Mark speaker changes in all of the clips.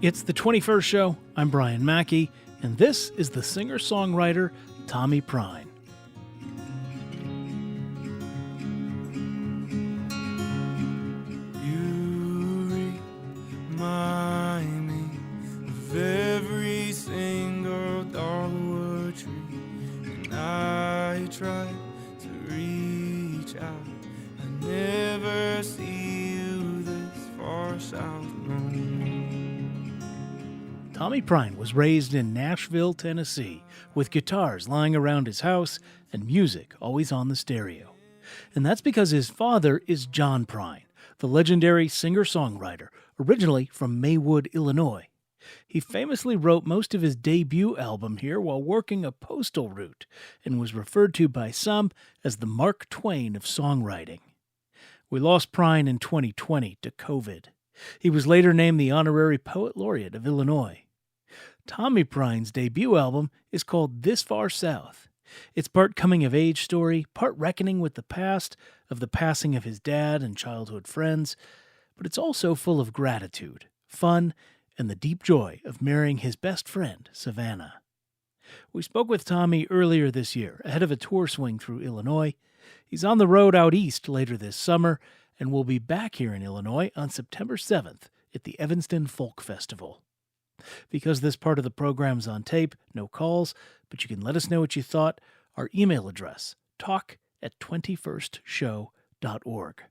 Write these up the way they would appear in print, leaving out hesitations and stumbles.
Speaker 1: It's the 21st show. I'm Brian Mackey, and this is the singer-songwriter Tommy Prine.
Speaker 2: You remind me of every single dogwood tree, and I try to reach out. I never see you this far south.
Speaker 1: Tommy Prine was raised in Nashville, Tennessee, with guitars lying around his house and music always on the stereo. And that's because his father is John Prine, the legendary singer-songwriter, originally from Maywood, Illinois. He famously wrote most of his debut album here while working a postal route and was referred to by some as the Mark Twain of songwriting. We lost Prine in 2020 to COVID. He was later named the Honorary Poet Laureate of Illinois. Tommy Prine's debut album is called This Far South. It's part coming-of-age story, part reckoning with the past of the passing of his dad and childhood friends, but it's also full of gratitude, fun, and the deep joy of marrying his best friend, Savannah. We spoke with Tommy earlier this year, ahead of a tour swing through Illinois. He's on the road out east later this summer, and will be back here in Illinois on September 7th at the Evanston Folk Festival. Because this part of the program's on tape, no calls, but you can let us know what you thought. Our email address, talk@21stshow.org.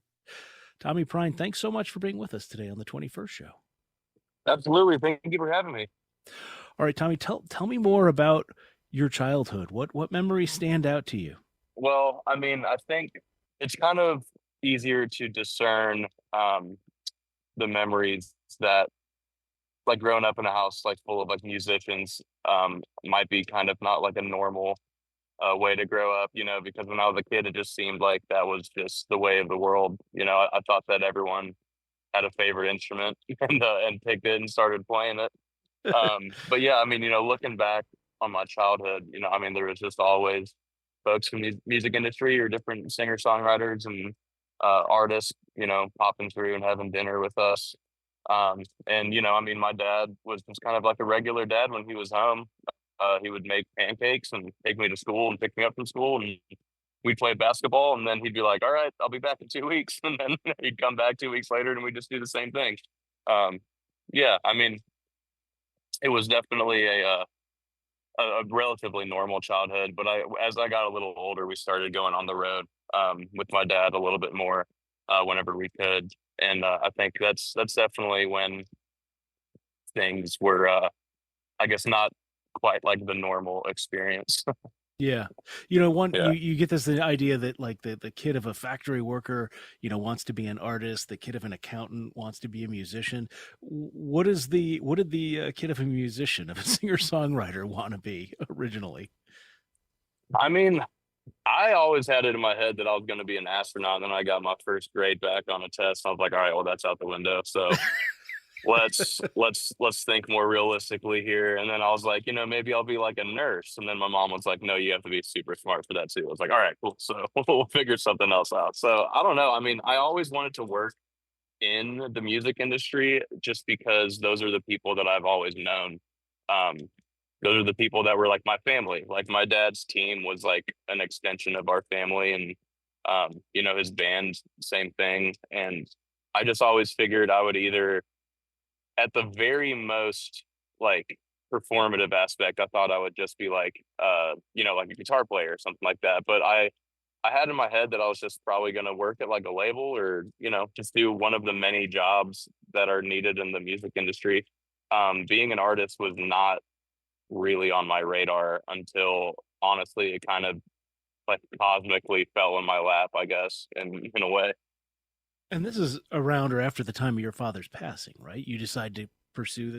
Speaker 1: Tommy Prine, thanks so much for being with us today on the 21st show.
Speaker 3: Absolutely. Thank you for having me.
Speaker 1: All right, Tommy, tell me more about your childhood. What memories stand out to you?
Speaker 3: Well, I mean, I think it's kind of easier to discern the memories that, like, growing up in a house like full of like musicians might be kind of not like a normal way to grow up, because when I was a kid, it just seemed like that was just the way of the world. I thought that everyone had a favorite instrument and picked it and started playing it. But yeah, I mean, looking back on my childhood, I mean, there was just always folks from the music industry or different singer-songwriters and artists, popping through and having dinner with us. And, I mean, my dad was just kind of like a regular dad when he was home. He would make pancakes and take me to school and pick me up from school, and we'd play basketball, and then he'd be like, all right, I'll be back in 2 weeks. And then he'd come back 2 weeks later and we just do the same thing. Yeah, I mean, it was definitely a relatively normal childhood, but as I got a little older, we started going on the road with my dad a little bit more whenever we could. And I think that's definitely when things were, I guess, not quite like the normal experience.
Speaker 1: Yeah.
Speaker 3: Yeah.
Speaker 1: You get the idea that like the kid of a factory worker, wants to be an artist. The kid of an accountant wants to be a musician. What did the kid of a musician, of a singer-songwriter want to be originally?
Speaker 3: I mean, I always had it in my head that I was going to be an astronaut. And then I got my first grade back on a test. I was like, all right, well, that's out the window. So let's think more realistically here. And then I was like, maybe I'll be like a nurse. And then my mom was like, no, you have to be super smart for that too. I was like, all right, cool. So we'll figure something else out. So I don't know. I mean, I always wanted to work in the music industry just because those are the people that I've always known. Um, those are the people that were like my family. Like my dad's team was like an extension of our family, and his band, same thing. And I just always figured I would either, at the very most, like, performative aspect, I thought I would just be like like a guitar player or something like that. But I had in my head that I was just probably going to work at like a label or just do one of the many jobs that are needed in the music industry. Being an artist was not really on my radar until, honestly, it kind of like cosmically fell in my lap, I guess, in a way.
Speaker 1: And this is around or after the time of your father's passing, right? You decide to pursue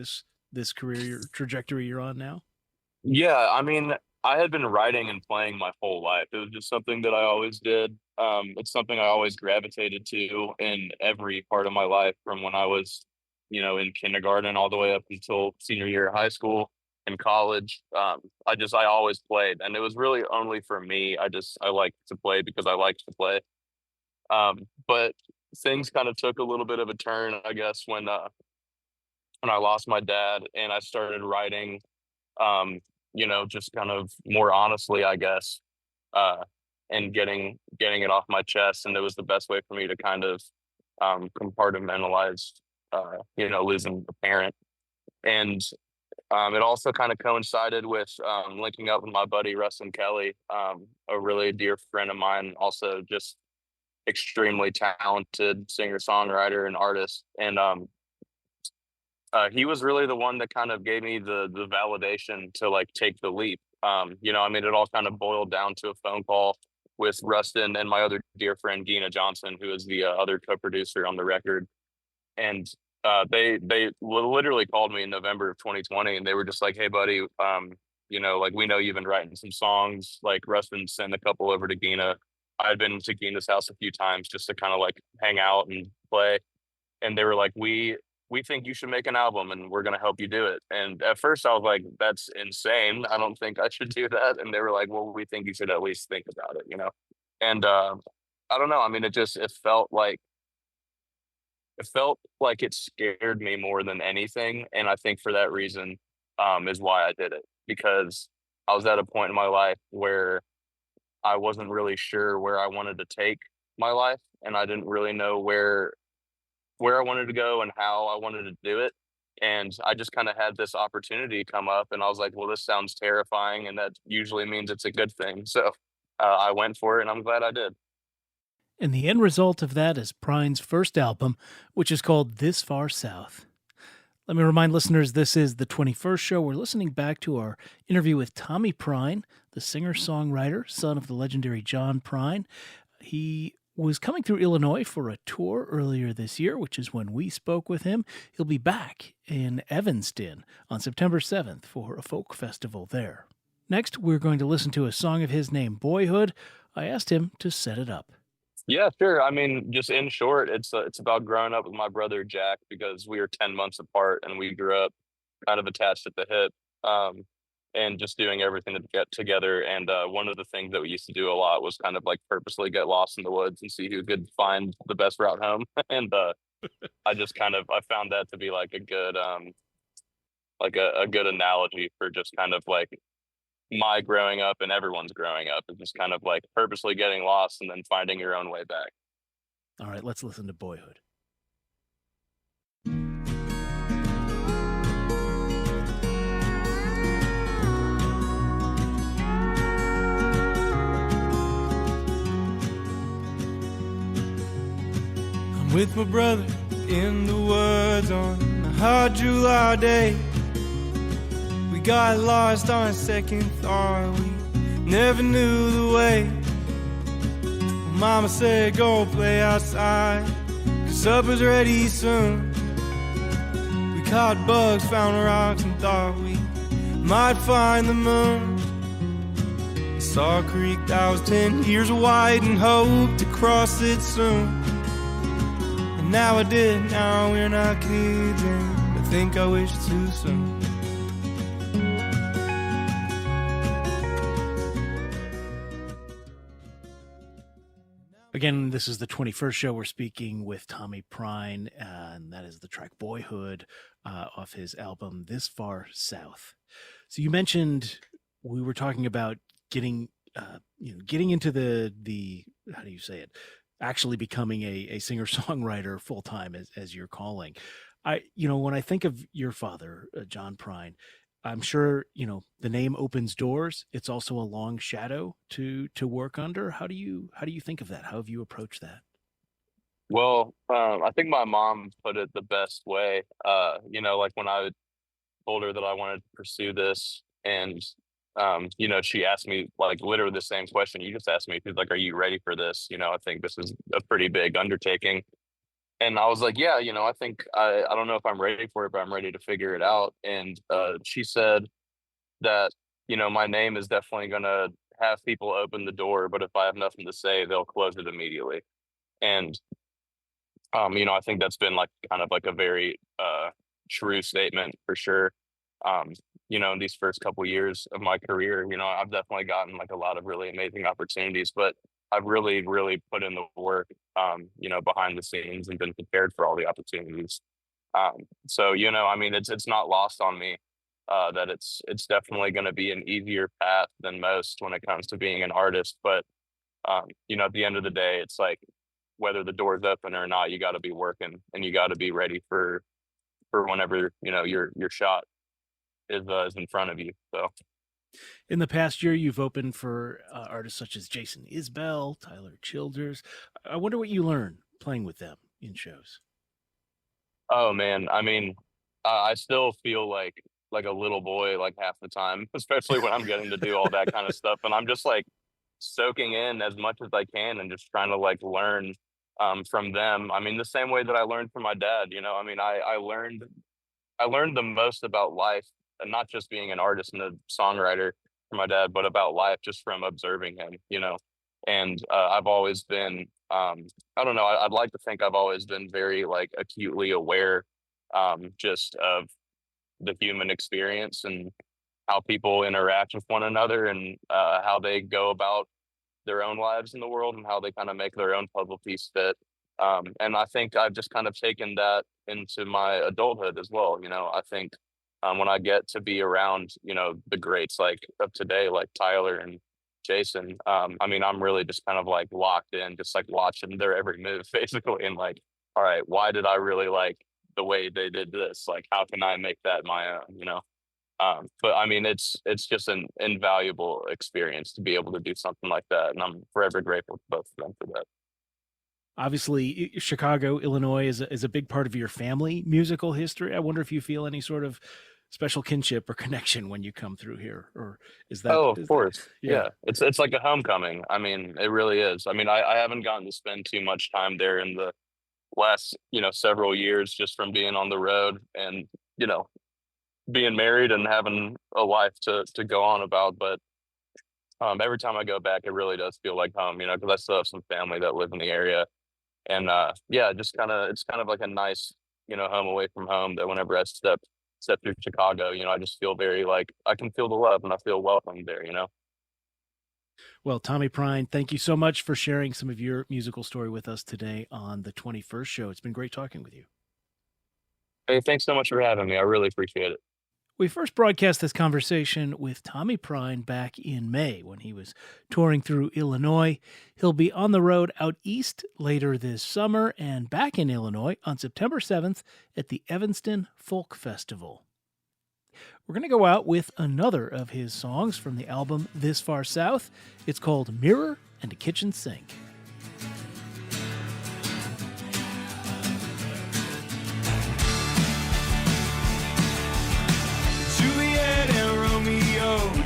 Speaker 1: this career trajectory you're on now?
Speaker 3: Yeah, I mean, I had been writing and playing my whole life. It was just something that I always did. It's something I always gravitated to in every part of my life, from when I was, in kindergarten all the way up until senior year of high school and college. I always played, and it was really only for me. I liked to play because I liked to play. But things kind of took a little bit of a turn, I guess, when when I lost my dad, and I started writing, um, just kind of more honestly, I guess, uh, and getting it off my chest. And it was the best way for me to kind of compartmentalize, losing a parent. And it also kind of coincided with linking up with my buddy Rustin Kelly, a really dear friend of mine, also just extremely talented singer songwriter and artist. And he was really the one that kind of gave me the validation to like take the leap. I mean, it all kind of boiled down to a phone call with Rustin and my other dear friend Gina Johnson, who is the other co-producer on the record. And they literally called me in November of 2020, and they were just like, "Hey, buddy, like we know you've been writing some songs. Like Rustin sent a couple over to Gina. I had been to Gina's house a few times just to kind of like hang out and play, and they were like, we think you should make an album, and we're gonna help you do it." And at first, I was like, "That's insane. I don't think I should do that." And they were like, "Well, we think you should at least think about it." And I don't know. I mean, it felt like it scared me more than anything, and I think for that reason, is why I did it, because I was at a point in my life where I wasn't really sure where I wanted to take my life, and I didn't really know where I wanted to go and how I wanted to do it. And I just kind of had this opportunity come up, and I was like, well, this sounds terrifying, and that usually means it's a good thing. So I went for it, and I'm glad I did.
Speaker 1: And the end result of that is Prine's first album, which is called This Far South. Let me remind listeners this is the 21st show. We're listening back to our interview with Tommy Prine, the singer songwriter, son of the legendary John Prine. He was coming through Illinois for a tour earlier this year, which is when we spoke with him. He'll be back in Evanston on September 7th for a folk festival there. Next, we're going to listen to a song of his named Boyhood. I asked him to set it up.
Speaker 3: Yeah, sure. I mean, just in short, it's about growing up with my brother Jack, because we were 10 months apart and we grew up kind of attached at the hip, and just doing everything to get together. And one of the things that we used to do a lot was kind of like purposely get lost in the woods and see who could find the best route home. And I found that to be like a good a good analogy for just kind of like my growing up and everyone's growing up, is just kind of like purposely getting lost and then finding your own way back.
Speaker 1: All right, let's listen to Boyhood.
Speaker 2: I'm with my brother in the woods on a hot July day. We got lost on second thought, we never knew the way. Mama said go play outside, 'cause supper's ready soon. We caught bugs, found rocks, and thought we might find the moon. I saw a creek that was 10 years wide and hoped to cross it soon. And now I did, now we're not kids, and I think I wish too soon.
Speaker 1: Again, this is the 21st show. We're speaking with Tommy Prine, and that is the track Boyhood off his album This Far South. So you mentioned we were talking about getting into the how do you say it? Actually becoming a singer-songwriter full-time, as you're calling. When I think of your father, John Prine, I'm sure, the name opens doors. It's also a long shadow to work under. How do you think of that? How have you approached that?
Speaker 3: Well, I think my mom put it the best way. Like when I told her that I wanted to pursue this, and she asked me like literally the same question you just asked me. She's like, "Are you ready for this? I think this is a pretty big undertaking." And I was like, "Yeah, I think I don't know if I'm ready for it, but I'm ready to figure it out." And she said that, my name is definitely gonna have people open the door, but if I have nothing to say, they'll close it immediately. And I think that's been like kind of like a very true statement for sure. In these first couple years of my career, I've definitely gotten like a lot of really amazing opportunities, but I've really, really put in the work, behind the scenes, and been prepared for all the opportunities. So, I mean, it's not lost on me that it's definitely going to be an easier path than most when it comes to being an artist. But at the end of the day, it's like whether the door's open or not, you got to be working and you got to be ready for whenever your shot is in front of you. So.
Speaker 1: In the past year, you've opened for artists such as Jason Isbell, Tyler Childers. I wonder what you learn playing with them in shows.
Speaker 3: Oh man, I mean, I still feel like a little boy like half the time, especially when I'm getting to do all that kind of stuff, and I'm just like soaking in as much as I can and just trying to like learn from them. I mean, the same way that I learned from my dad. I mean, I learned the most about life, and not just being an artist and a songwriter from my dad, but about life just from observing him. And I've always been, I don't know, I'd like to think I've always been very like acutely aware just of the human experience and how people interact with one another and how they go about their own lives in the world and how they kind of make their own puzzle piece fit. And I think I've just kind of taken that into my adulthood as well. I think when I get to be around, the greats like of today, like Tyler and Jason, I mean, I'm really just kind of like locked in, just like watching their every move basically. And like, all right, why did I really like the way they did this? Like, how can I make that my own? But I mean, it's just an invaluable experience to be able to do something like that. And I'm forever grateful to both of them for that.
Speaker 1: Obviously, Chicago, Illinois is a big part of your family musical history. I wonder if you feel any sort of special kinship or connection when you come through here, or is that?
Speaker 3: Oh, of course. Yeah. It's like a homecoming. I mean, it really is. I mean, I haven't gotten to spend too much time there in the last, several years just from being on the road and, being married and having a life to go on about. But every time I go back, it really does feel like home, because I still have some family that live in the area. And yeah, just it's kind of like a nice, home away from home that whenever I step through Chicago, I just feel very like I can feel the love and I feel welcome there.
Speaker 1: Well, Tommy Prine, thank you so much for sharing some of your musical story with us today on the 21st show. It's been great talking with you.
Speaker 3: Hey, thanks so much for having me. I really appreciate it.
Speaker 1: We first broadcast this conversation with Tommy Prine back in May when he was touring through Illinois. He'll be on the road out east later this summer and back in Illinois on September 7th at the Evanston Folk Festival. We're going to go out with another of his songs from the album This Far South. It's called Mirror and a Kitchen Sink.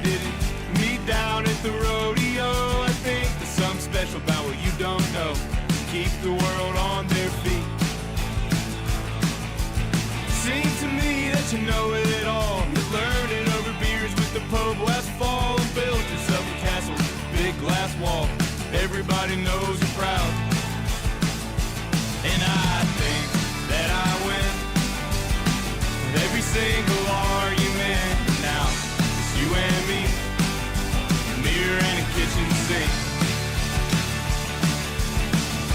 Speaker 2: Didn't meet down at the rodeo. I think there's something special about what you don't know. Keep the world on their feet. Seems to me that you know it all. You learned it over beers with the Pope last fall and built yourself a castle, big glass wall. Everybody knows you're proud. And I think that I win every single argument now. You and me, a mirror and a kitchen sink.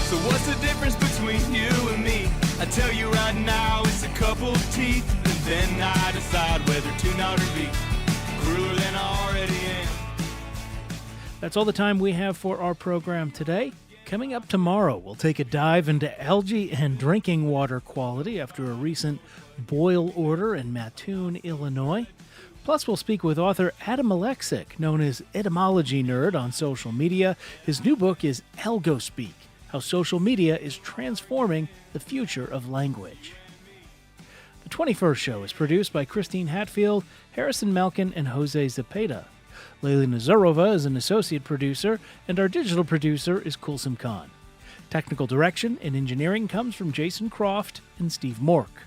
Speaker 2: So what's the difference between you and me? I tell you right now, it's a couple of teeth. And then I decide whether to nod or be crueler than I already am.
Speaker 1: That's all the time we have for our program today. Coming up tomorrow, we'll take a dive into algae and drinking water quality after a recent boil order in Mattoon, Illinois. Plus, we'll speak with author Adam Alexic, known as Etymology Nerd on social media. His new book is Algospeak, How Social Media is Transforming the Future of Language. The 21st show is produced by Christine Hatfield, Harrison Malkin, and Jose Zepeda. Leila Nazarova is an associate producer, and our digital producer is Kulsum Khan. Technical direction and engineering comes from Jason Croft and Steve Mork.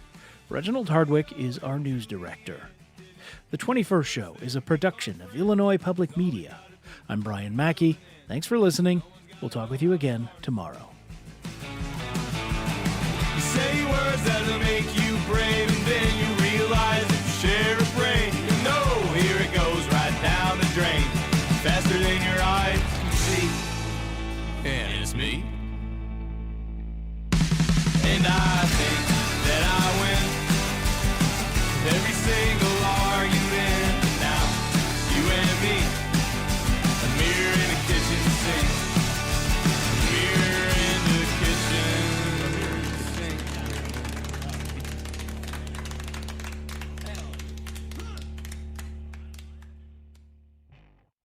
Speaker 1: Reginald Hardwick is our news director. The 21st Show is a production of Illinois Public Media. I'm Brian Mackey. Thanks for listening. We'll talk with you again tomorrow.
Speaker 2: You say words that'll make you brave, and then you realize if you share a brain, you know here it goes right down the drain, faster than your eyes can see. And it's me.